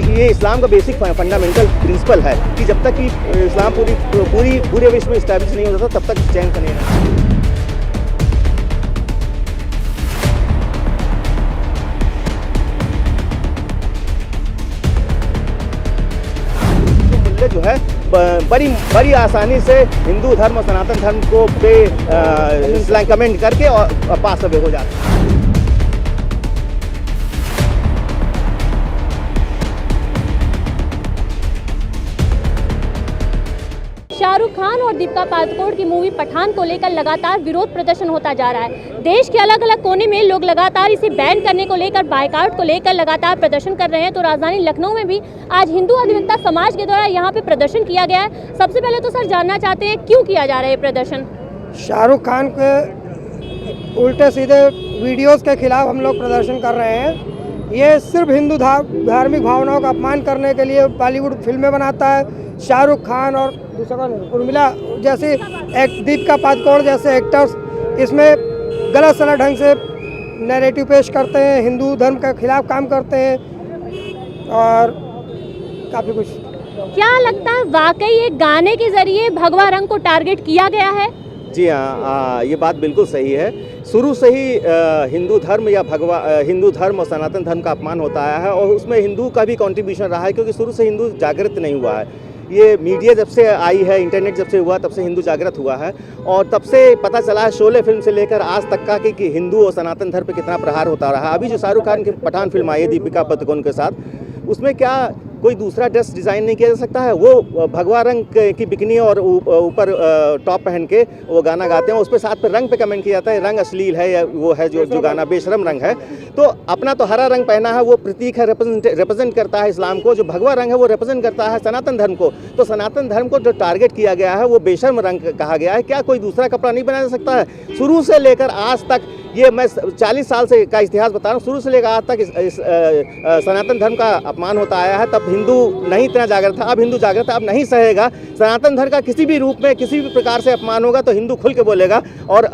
ये इस्लाम का basic fundamental principle है कि जब तक कि इस्लाम पूरे विश्व में इस्टेब्लिश नहीं होता तब तक चैन का नहीं रहना। जो है बड़ी आसानी से हिंदू धर्म और सनातन धर्म को कमेंट करके और पास अवे हो जाता है। शाहरुख खान और दीपिका पादुकोण की मूवी पठान को लेकर लगातार विरोध प्रदर्शन होता जा रहा है। देश के अलग अलग कोने में लोग लगातार इसे बैन करने को लेकर, बायकॉट को लेकर लगातार प्रदर्शन कर रहे हैं। तो राजधानी लखनऊ में भी आज हिंदू अधिवक्ता समाज के द्वारा यहाँ पे प्रदर्शन किया गया है। सबसे पहले तो सर जानना चाहते हैं क्यों किया जा रहा है प्रदर्शन? शाहरुख खान के उल्टे सीधे वीडियोस के खिलाफ हम लोग प्रदर्शन कर रहे हैं। ये सिर्फ हिंदू धार्मिक भावनाओं का अपमान करने के लिए बॉलीवुड फिल्में बनाता है। शाहरुख खान और दूसरा उर्मिला जैसी दीपिका पादुकोण जैसे एक्टर्स इसमें गलत सलत ढंग से नैरेटिव पेश करते हैं, हिंदू धर्म के खिलाफ काम करते हैं और काफ़ी कुछ। क्या लगता है वाकई एक गाने के जरिए भगवा रंग को टारगेट किया गया है? जी हाँ, ये बात बिल्कुल सही है। शुरू से ही हिंदू धर्म और सनातन धर्म का अपमान होता आया है और उसमें हिंदू का भी कंट्रीब्यूशन रहा है, क्योंकि शुरू से हिंदू जागृत नहीं हुआ है। ये मीडिया जब से आई है, इंटरनेट जब से हुआ, तब से हिंदू जागृत हुआ है और तब से पता चला है शोले फिल्म से लेकर आज तक का कि हिंदू और सनातन धर्म पे कितना प्रहार होता रहा। अभी जो शाहरुख खान की पठान फिल्म आई है दीपिका पादुकोण के साथ, उसमें क्या कोई दूसरा ड्रेस डिज़ाइन नहीं किया जा सकता है? वो भगवा रंग की बिकनी और ऊपर टॉप पहन के वो गाना गाते हैं, उस पर साथ पे रंग पे कमेंट किया जाता है रंग अश्लील है या वो है जो गाना बेशरम रंग है। तो अपना तो हरा रंग पहना है, वो प्रतीक है, रिप्रेजेंट करता है इस्लाम को। जो भगवा रंग है वो रिप्रेजेंट करता है सनातन धर्म को। तो सनातन धर्म को जो टारगेट किया गया है वो बेशर्म रंग कहा गया है। क्या कोई दूसरा कपड़ा नहीं बनाया जा सकता है? शुरू से लेकर आज तक, ये मैं 40 साल से का इतिहास बता रहा हूँ, शुरू से लेकर आज तक सनातन धर्म का अपमान होता आया है। तब हिंदू नहीं इतना जागृत था, अब हिंदू जागृत है, अब नहीं सहेगा। सनातन धर्म का किसी भी रूप में किसी भी प्रकार से अपमान होगा तो हिंदू खुल के बोलेगा और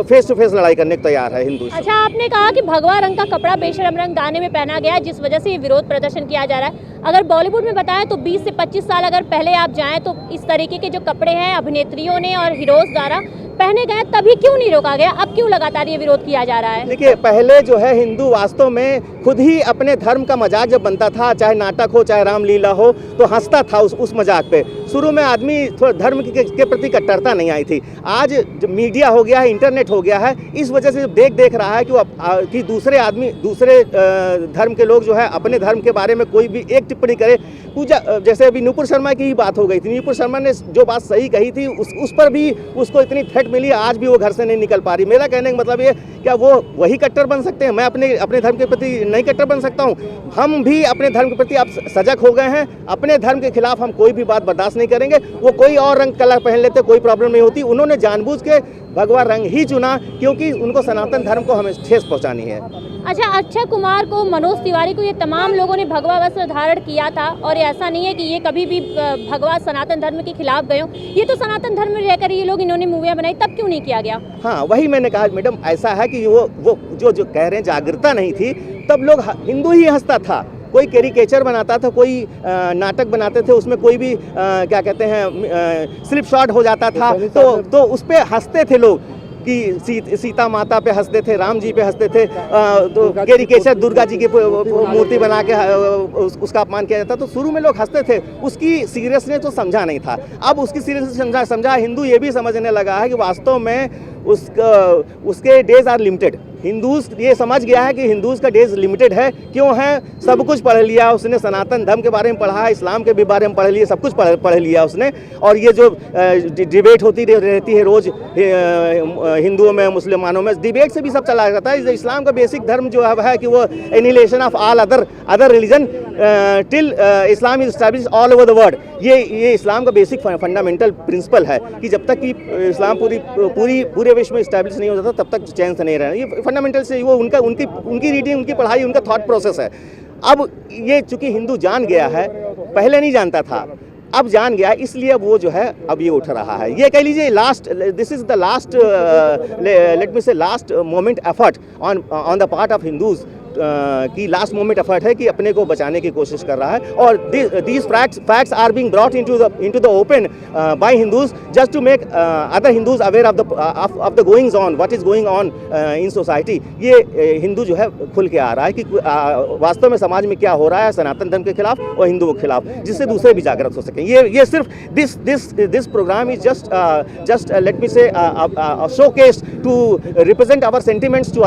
फेस टू फेस लड़ाई करने को तैयार है हिंदू। अच्छा, आपने कहा कि भगवा रंग का कपड़ा बेशरम रंग गाने में पहना गया है, जिस वजह से ये विरोध प्रदर्शन किया जा रहा है। अगर बॉलीवुड में बताएं तो 20 से 25 साल अगर पहले आप जाएं तो इस तरीके के जो कपड़े हैं अभिनेत्रियों ने और हीरोज द्वारा पहने गए, तभी क्यों नहीं रोका गया? अब क्यों लगातार ये विरोध किया जा रहा है? देखिए, पहले जो है हिंदू वास्तव में खुद ही अपने धर्म का मजाक जब बनता था, चाहे नाटक हो चाहे रामलीला हो, तो हंसता था उस मजाक पे। शुरू में आदमी थोड़ा धर्म के प्रति कट्टरता नहीं आई थी। आज जब मीडिया हो गया है, इंटरनेट हो गया है, इस वजह से देख रहा है कि दूसरे आदमी, दूसरे धर्म के लोग जो है अपने धर्म के बारे में कोई भी एक टिप्पणी करे। पूजा, जैसे अभी नुपुर शर्मा की ही बात हो गई थी, नुपुर शर्मा ने जो बात सही कही थी उस पर भी उसको इतनी थ्रेट मिली, आज भी वो घर से नहीं निकल पा रही। मेरा कहने का मतलब ये, क्या वो वही कट्टर बन सकते हैं? मैं अपने धर्म के प्रति नहीं कट्टर बन सकता हूँ? हम भी अपने धर्म के प्रति अब सजग हो गए हैं। अपने धर्म के खिलाफ हम कोई भी बात बर्दाश्त नहीं करेंगे। वो कोई और रंग कलर पहन लेते, कोई प्रॉब्लम नहीं होती। उन्होंने जानबूझ के भगवा रंग ही चुना क्योंकि उनको सनातन धर्म को हमें ठेस पहुँचानी है। अच्छा, अक्षय कुमार को, मनोज तिवारी को, ये तमाम लोगों ने भगवा वस्त्र धारण किया था और ऐसा नहीं है कि ये कभी भी भगवा सनातन धर्म के खिलाफ गए हो। ये तो सनातन धर्म में रहकर ये लोग इन्होंने मूवियाँ बनाई, तब क्यों नहीं किया गया? हाँ, वही मैंने कहा मैडम, ऐसा है कि वो जो कह रहे हैं जागरूकता नहीं थी, तब लोग हिंदू ही हंसता था। कोई कैरिकेचर बनाता था, कोई नाटक बनाते थे, उसमें कोई भी क्या कहते हैं स्लिप शॉट हो जाता था, तो उस पर हंसते थे लोग कि सीता माता पे हंसते थे, राम जी पे हंसते थे। तो कैरिकेचर दुर्गा जी की मूर्ति बना के उसका अपमान किया जाता। तो शुरू में लोग हंसते थे, उसकी सीरियसनेस तो समझा नहीं था। अब उसकी सीरियसनेस समझा हिंदू ये भी समझने लगा है कि वास्तव में उसके डेज आर लिमिटेड। हिंदूज ये समझ गया है कि हिंदूज का डेज लिमिटेड है। क्यों है? सब कुछ पढ़ लिया उसने, सनातन धर्म के बारे में पढ़ा है, इस्लाम के भी बारे में पढ़ लिया, सब कुछ पढ़ लिया उसने। और ये जो डिबेट होती रहती है रोज हिंदुओं में, मुसलमानों में, डिबेट से भी सब चला जाता है। इस्लाम का बेसिक धर्म जो है कि वो annihilation of all other religion till Islam is established all over the world. ये इस्लाम का बेसिक फंडामेंटल प्रिंसिपल है कि जब तक कि इस्लाम पूरे विश्व में इस्टेब्लिश नहीं होता तब तक चैन से नहीं रहना। ये फंडामेंटल से वो उनकी रीडिंग, उनकी पढ़ाई, उनका थॉट प्रोसेस है। अब ये चूंकि हिंदू जान गया है, पहले नहीं जानता था, अब जान गया, इसलिए वो जो है अब ये उठ रहा है। ये कह लीजिए last, this is the last, let me say last moment effort on the part of Hindus की लास्ट मोमेंट एफर्ट है कि अपने को बचाने की कोशिश कर रहा है। और these facts are being brought into the open by Hindus just to make other Hindus aware of the goings on, what is going on in society. ये हिंदू जो है खुल के आ रहा है कि वास्तव में समाज में क्या हो रहा है सनातन धर्म के खिलाफ और हिंदुओं के खिलाफ, जिससे दूसरे भी जागृत हो सकें। ये सिर्फ this program is just let me say showcase to represent our sentiments to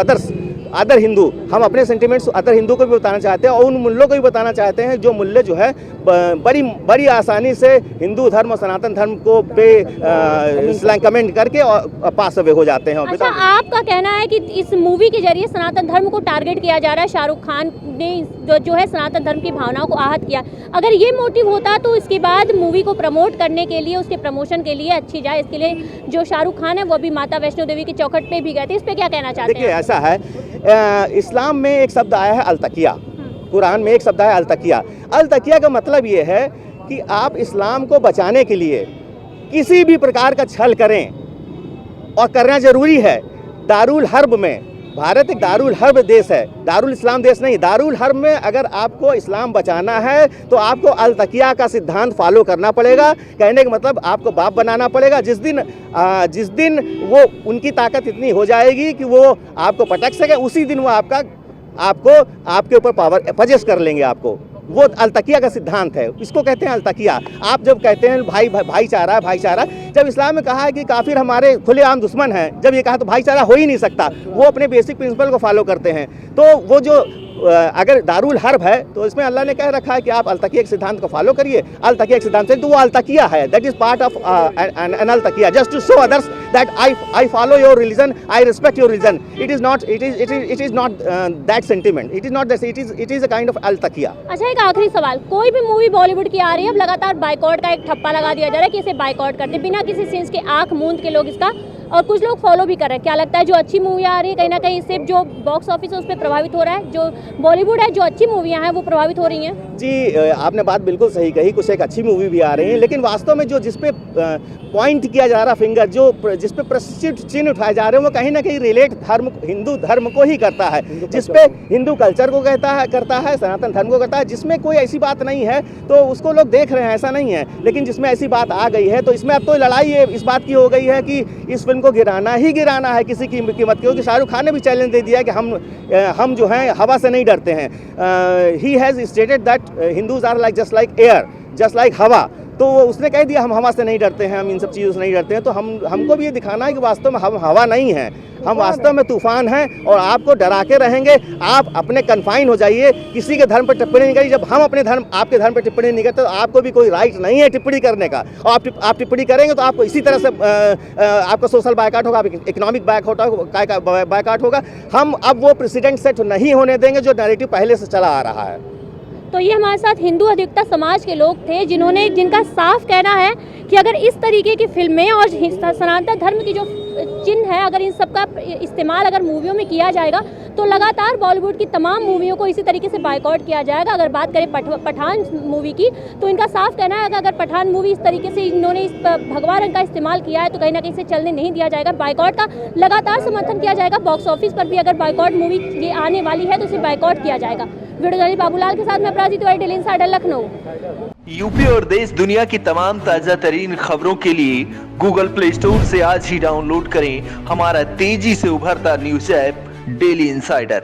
other Hindu. हम अपने सेंटिमेंट्स अदर हिंदू को भी बताना चाहते हैं और उन मूल्यों को भी बताना चाहते हैं जो मूल्य जो है बड़ी आसानी से हिंदू धर्म और सनातन धर्म को पे कमेंट करके और पास अवे हो जाते हैं। अच्छा, आपका कहना है कि इस मूवी के जरिए सनातन धर्म को टारगेट किया जा रहा है। शाहरुख खान ने जो है सनातन धर्म की भावनाओं को आहत किया। अगर ये मोटिव होता तो इसके बाद मूवी को प्रमोट करने के लिए, उसके प्रमोशन के लिए अच्छी जाए, इसके लिए जो शाहरुख खान है वो भी माता वैष्णो देवी की चौखट पे भी गए थे। इस पे क्या कहना चाहते हैं? देखिए, ऐसा है, इस्लाम में एक शब्द आया है अल-तकिया, कुरान में एक शब्द आया है अल-तकिया। अल-तकिया का मतलब ये है कि आप इस्लाम को बचाने के लिए किसी भी प्रकार का छल करें, और करना जरूरी है। दारुल हर्ब में, भारत एक दारुल हर्ब देश है, दारुल इस्लाम देश नहीं। दारुल हर्ब में अगर आपको इस्लाम बचाना है तो आपको अल-तकिया का सिद्धांत फॉलो करना पड़ेगा। कहने का मतलब आपको बाप बनाना पड़ेगा। जिस दिन वो उनकी ताकत इतनी हो जाएगी कि वो आपको पटक सके, उसी दिन वो आपके ऊपर पावर पजेस कर लेंगे आपको। वो अल-तकिया का सिद्धांत है, इसको कहते हैं अल-तकिया। आप जब कहते हैं भाईचारा, जब इस्लाम में कहा है कि काफिर हमारे खुलेआम दुश्मन हैं, जब ये कहा तो भाईचारा हो ही नहीं सकता। वो अपने बेसिक प्रिंसिपल को फॉलो करते हैं। तो वो जो अगर दारुल हर्ब है तो इसमें अल्लाह ने कह रखा है कि आप अल-तकिया के सिद्धांत को फॉलो करिए। अल-तकिया के सिद्धांत से तो वो अल-तकिया है, that is part of an अल-तकिया, just to show others that I follow your religion, I respect your religion. It is not that sentiment, it is a kind of अल-तकिया। अच्छा, एक आखिरी सवाल, कोई भी मूवी बॉलीवुड की आ रही है, अब लगातार बाइकआउट का एक ठप्पा लगा दिया जा रहा है कि इसे बाइकआउट कर दे, बिना किसी सेंस के आंख मूंद के लोग इसका, और कुछ लोग फॉलो भी कर रहे हैं। क्या लगता है जो अच्छी मूवी आ रही है कहीं ना कहीं इससे जो बॉक्स ऑफिस है उस पर प्रभावित हो रहा है? जो बॉलीवुड है, जो अच्छी मूवियाँ हैं वो प्रभावित हो रही हैं? जी, आपने बात बिल्कुल सही कही, कुछ एक अच्छी मूवी भी आ रही है, लेकिन वास्तव में जो जिस पे पॉइंट किया जा रहा फिंगर, जिस पे प्रश्न चिन्ह उठाए जा रहे हैं, वो कहीं ना कहीं रिलेट हिंदू धर्म को ही करता है, जिस पे हिंदू कल्चर को करता है, सनातन धर्म को करता है। जिसमें कोई ऐसी बात नहीं है तो उसको लोग देख रहे हैं, ऐसा नहीं है। लेकिन जिसमें ऐसी बात आ गई है तो इसमें अब तो लड़ाई इस बात की हो गई है कि इस फिल्म को गिराना है किसी की कीमत, क्योंकि शाहरुख खान ने भी चैलेंज दे दिया है कि हम जो हैं हवा से नहीं डरते हैं। He has stated that Hindus are just like air, just like हवा। तो उसने कह दिया हम हवा से नहीं डरते हैं, हम इन सब चीज़ों से नहीं डरते हैं। तो हमको भी ये दिखाना है कि वास्तव में हम हवा नहीं हैं, हम वास्तव में तूफान हैं और आपको डरा के रहेंगे। आप अपने कन्फाइन हो जाइए, किसी के धर्म पर टिप्पणी नहीं करिए। जब हम आपके धर्म पर टिप्पणी नहीं करते तो आपको भी कोई राइट नहीं है टिप्पणी करने का। और आप टिप्पणी करेंगे तो आपको इसी तरह से आपका सोशल बायकॉट होगा, इकोनॉमिक बायकॉट होगा। हम अब वो प्रेसिडेंट सेट नहीं होने देंगे जो नैरेटिव पहले से चला आ रहा है। तो ये हमारे साथ हिंदू अधिवक्ता समाज के लोग थे जिनका साफ कहना है कि अगर इस तरीके की फिल्में और सनातन धर्म की जो चिन्ह है, अगर इन सब का इस्तेमाल अगर मूवियों में किया जाएगा तो लगातार बॉलीवुड की तमाम मूवियों को इसी तरीके से बायकॉट किया जाएगा। अगर बात करें पठान मूवी की, तो इनका साफ कहना है अगर पठान मूवी इस तरीके से इन्होंने इस भगवा रंग का इस्तेमाल किया है तो कहीं ना कहीं इसे चलने नहीं दिया जाएगा। बायकॉट का लगातार समर्थन किया जाएगा। बॉक्स ऑफिस पर भी अगर बायकॉट मूवी ये आने वाली है तो इसे बायकॉट किया जाएगा। वीडियो जर्नलिस्ट बाबूलाल के साथ मैं अपराजित Tiwari, daily insider, Lucknow. UP और देश दुनिया की तमाम ताजा तरीन खबरों के लिए गूगल प्ले स्टोर से आज ही डाउनलोड करें हमारा तेजी से उभरता न्यूज ऐप डेली इंसाइडर।